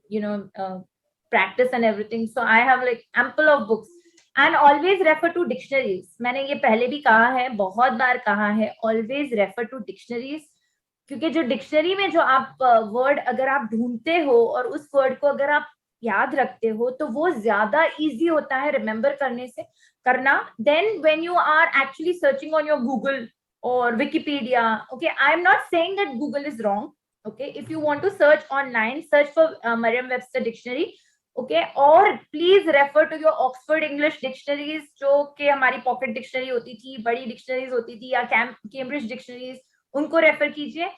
practice and everything. So I have like ample of books, And always refer to dictionaries. मैंने ये पहले भी कहा है, बहुत बार कहा है, always refer to dictionaries. क्योंकि जो डिक्शनरी में जो आप वर्ड अगर आप ढूंढते हो और उस वर्ड को अगर आप याद रखते हो तो वो ज्यादा इजी होता है रिमेम्बर करना then when you are actually searching on your Google और Wikipedia. Okay, I am not saying that Google is wrong. Okay, if you want to search online, search for Merriam Webster dictionary. Okay, और please refer to your Oxford English dictionaries, जो कि हमारी pocket dictionary होती थी, बड़ी dictionaries होती थी, या कैम्ब्रिज डिक्शनरीज, उनको रेफर कीजिए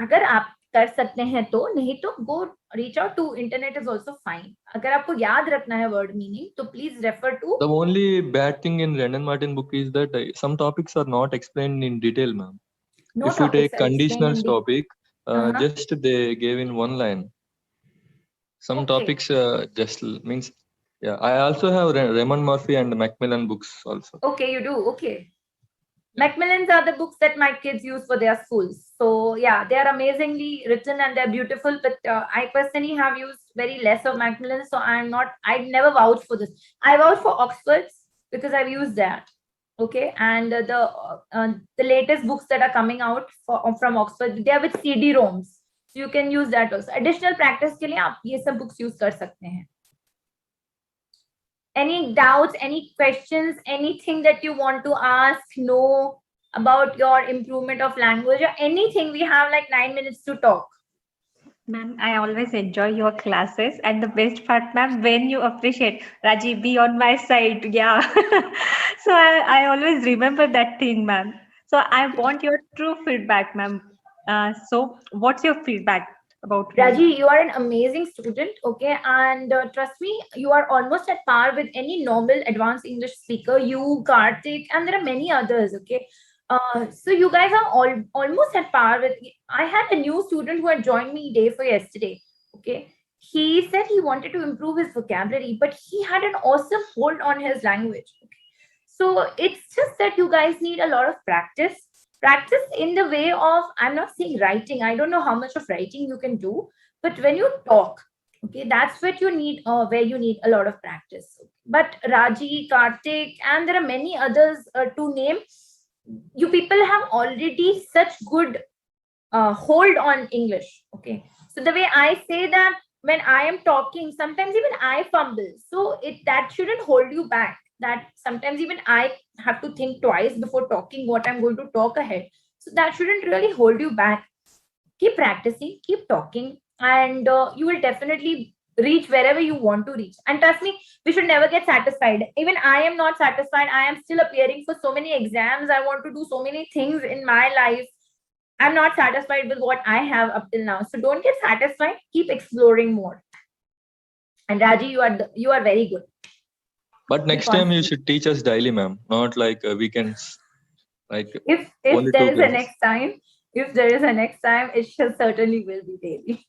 अगर आप कर सकते हैं तो. नहीं तो go reach out to internet is also fine. अगर आपको याद रखना है वर्ड मीनिंग तो please refer to. The only bad thing in Brendan Martin book is that some topics are not explained in detail, ma'am. No If you topics take are explained conditional in topic, Uh-huh. just they gave in one line. Some Okay. topics just means, yeah. I also have Raymond Murphy and Macmillan books also. Okay, you do. Okay. Macmillans are the books that my kids use for their schools. So yeah, they are amazingly written and they're beautiful. But I personally have used very less of Macmillans, so I'd never vouch for this. I vouch for Oxford's because I've used that. Okay, and the latest books that are coming out from Oxford, they are with CD-ROMs, so you can use that also. Additional practice के लिए आप ये सब books use कर सकते हैं. Any doubts, any questions, anything that you want to ask, know about your improvement of language or anything? We have like 9 minutes to talk. Ma'am, I always enjoy your classes, and the best part, ma'am, when you appreciate Raji, be on my side. Yeah. So I always remember that thing, ma'am. So I want your true feedback, ma'am. So what's your feedback about me? Raji, you are an amazing student, okay? And trust me, you are almost at par with any normal advanced English speaker. You, Karthik, and there are many others, okay? So you guys are almost at par with. I had a new student who had joined me day for yesterday, okay? He said he wanted to improve his vocabulary, but he had an awesome hold on his language. Okay? So it's just that you guys need a lot of practice in the way of, I'm not saying writing, I don't know how much of writing you can do, but when you talk, okay, that's what you need, where you need a lot of practice. But Raji, Karthik, and there are many others to name. You people have already such good hold on English, okay? So the way I say that, when I am talking, sometimes even I fumble, so that shouldn't hold you back. That sometimes even I have to think twice before talking what I'm going to talk ahead. So that shouldn't really hold you back. Keep practicing, keep talking, and you will definitely reach wherever you want to reach. And trust me, we should never get satisfied. Even I am not satisfied. I am still appearing for so many exams. I want to do so many things in my life. I'm not satisfied with what I have up till now. So don't get satisfied. Keep exploring more. And Raji, you are very good. But next time you should teach us daily, ma'am, not like weekends. Like if there is a next time, it shall certainly will be daily.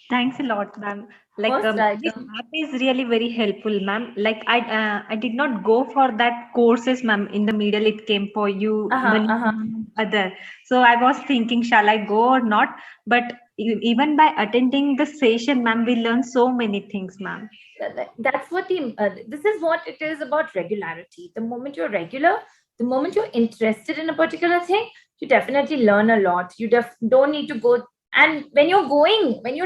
Thanks a lot, ma'am. Like Most welcome. this app is really very helpful, ma'am. Like I did not go for that courses, ma'am. In the middle, it came for you, other. So I was thinking, shall I go or not? But even by attending the session, ma'am, we learn so many things, ma'am. That's what this is what it is about, regularity. The moment you're regular, the moment you're interested in a particular thing, you definitely learn a lot. You don't need to go. And when you're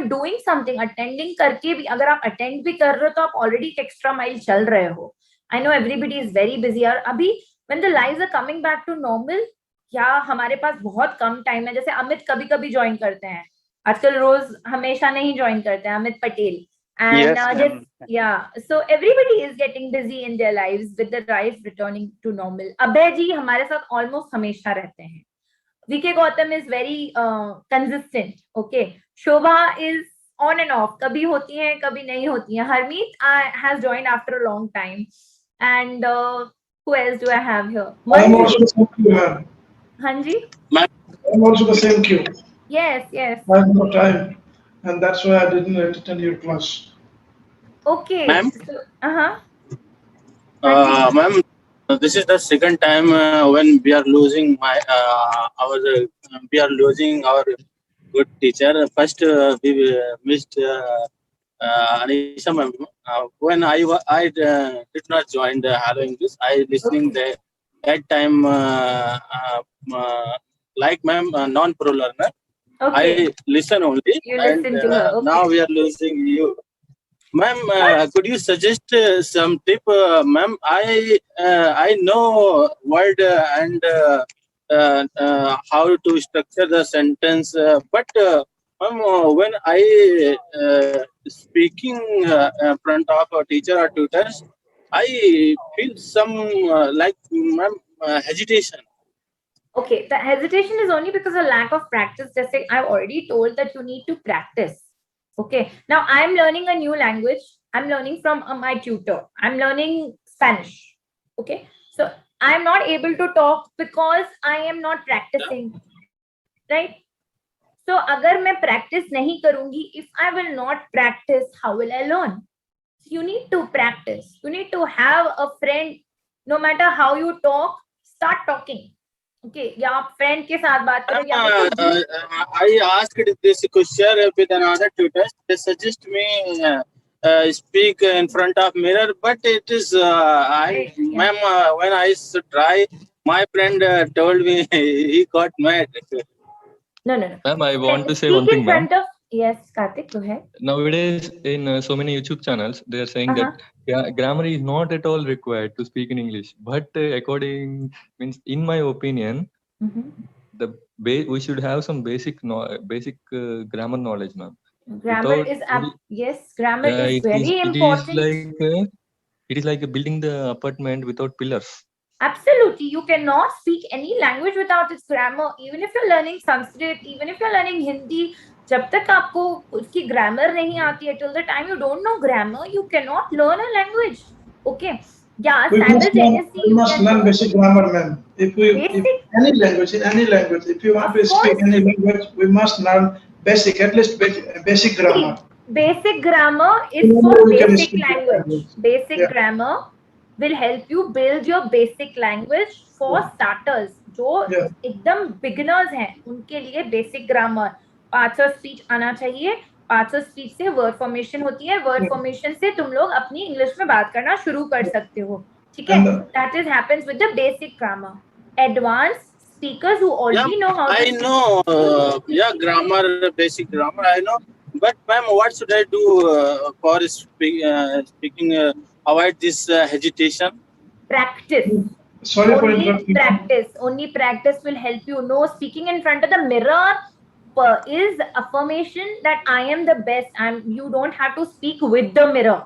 doing something, attending करके भी, अगर आप attend भी कर रहे हो तो आप already extra mile चल रहे हो. I know everybody is very busy. और अभी when the lives are coming back to normal, या हमारे पास बहुत कम टाइम है. जैसे अमित कभी कभी ज्वाइन करते हैं, आजकल रोज हमेशा नहीं ज्वाइन करते हैं, Amit Patel. And so everybody is getting busy in their lives with the life returning to normal. अभय जी हमारे साथ almost हमेशा रहते हैं. VK Gautam is very consistent. Okay. Shobha is on and off. कभी होती हैं, कभी नहीं होती हैं. Harmeet has joined after a long time. And who else do I have here? I'm also the same queue, ma'am. Hanji? I'm also the same queue. Yes. I have no time, and that's why I didn't attend your class. Okay. Ma'am? Ma'am, this is the second time when we are losing our good teacher. First we missed Anisha ma'am, when I did not join the Hello English, I listening Okay. that time like ma'am non-pro learner. Okay. I listen only, You and listen to her. now Okay. we are losing you. Ma'am, But could you suggest some tip, ma'am? I know word and how to structure the sentence, but ma'am, when I speaking in front of a teacher or tutors, I feel some like ma'am hesitation. okay, the hesitation is only because of lack of practice. Just like I've already told that you need to practice. Okay. Now I'm learning a new language. I'm learning from my tutor. I'm learning Spanish. Okay. So I'm not able to talk because I am not practicing. Right. So अगर मैं practice नहीं करूंगी, if I will not practice, how will I learn? You need to practice. You need to have a friend. No matter how you talk, start talking. Okay, या आप friend के साथ बात करो या फिर कुछ भी. I asked this question with another tutor. They suggest me speak in front of mirror, but it is Right, yeah. ma'am, when I try, my friend told me he got mad. No, no, no. Ma'am, I want to say Speak one thing, in ma'am. front of. Yes, Karthik, go ahead. Nowadays, in so many YouTube channels, they are saying Uh-huh. that grammar is not at all required to speak in English. But according means, in my opinion, Mhm. we should have some basic grammar knowledge, ma'am. Grammar Without is yes, grammar is it very is important. like building the apartment without pillars. Absolutely, you cannot speak any language without its grammar. Even if you're learning Sanskrit, even if you're learning Hindi, जब तक आपको उसकी grammar नहीं आती है, till the time you don't know grammar, you cannot learn a language. Okay, yeah, simultaneously We you must can learn learn basic grammar, ma'am. If basic. any language, in any language, if you want Of to speak course, any language, we must learn basic, at least basic grammar. see, basic grammar is Then for only we can basic speak the language. language. Basic Yeah. grammar will help you build your basic language for starters. जो Yeah. एकदम beginners हैं उनके लिए basic grammar, parts of speech आना चाहिए. Parts of speech से word formation होती है. Word formation से तुम लोग अपनी English में बात करना शुरू कर सकते हो. ठीक है? That is happens with the basic grammar. Advanced speakers who already know how to I speak. know, grammar, basic grammar, I know. But ma'am, what should I do for speaking? Avoid this hesitation. Practice. Sorry for Only interrupting. practice. Only practice will help you. No, speaking in front of the mirror is affirmation that I am the best. You don't have to speak with the mirror.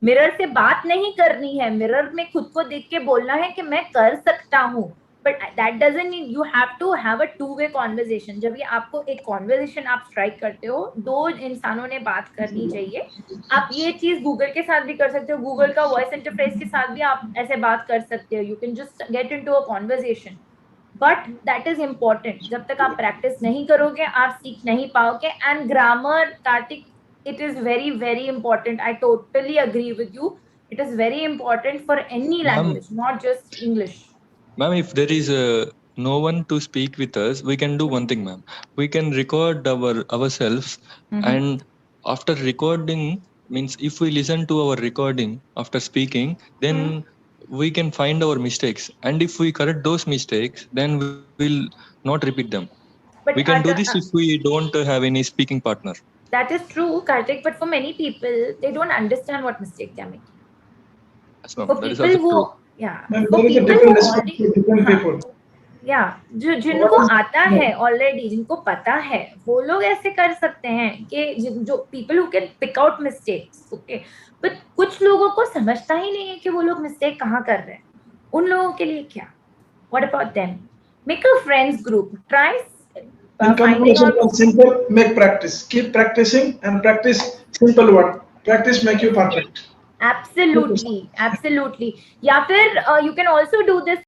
Mirror से बात नहीं करनी है. Mirror में खुद को देख के बोलना है कि मैं कर सकता हूँ. But that doesn't mean you have to have a two-way conversation. जब ये आपको एक conversation आप strike करते हो, दो इंसानों ने बात करनी चाहिए. आप ये चीज गूगल के साथ भी कर सकते हो. गूगल का वॉइस इंटरफेस के साथ भी आप ऐसे बात कर सकते हो. You can just get into a conversation. But that is important. जब तक आप प्रैक्टिस नहीं करोगे आप सीख नहीं पाओगे. And grammar, Kartik, it is very very important. I totally agree with you. It is very important for any language, not just English. Ma'am, if there is no one to speak with us, we can do one thing, ma'am. We can record ourselves, and after recording, means if we listen to our recording after speaking, then we can find our mistakes, and if we correct those mistakes, then we will not repeat them. But We can do this if we don't have any speaking partner. that is true, Karthik, but for many people they don't understand what mistake they are making. Yes, ma'am. For That is people also who true. Ma'am, for there is a people who different response already to different people. जो जिनको आता है already, जिनको पता है, वो लोग ऐसे कर सकते हैं कि जो people who can pick out mistakes. Okay, but कुछ लोगों को समझता ही नहीं है कि वो लोग मिस्टेक कहाँ कर रहे हैं. उन लोगों के लिए क्या? What about them? Make a friends group. Try In finding conclusion, out. simple, make practice. Keep practicing and practice simple word. Practice make you perfect. Absolutely, absolutely. या फिर you can also do this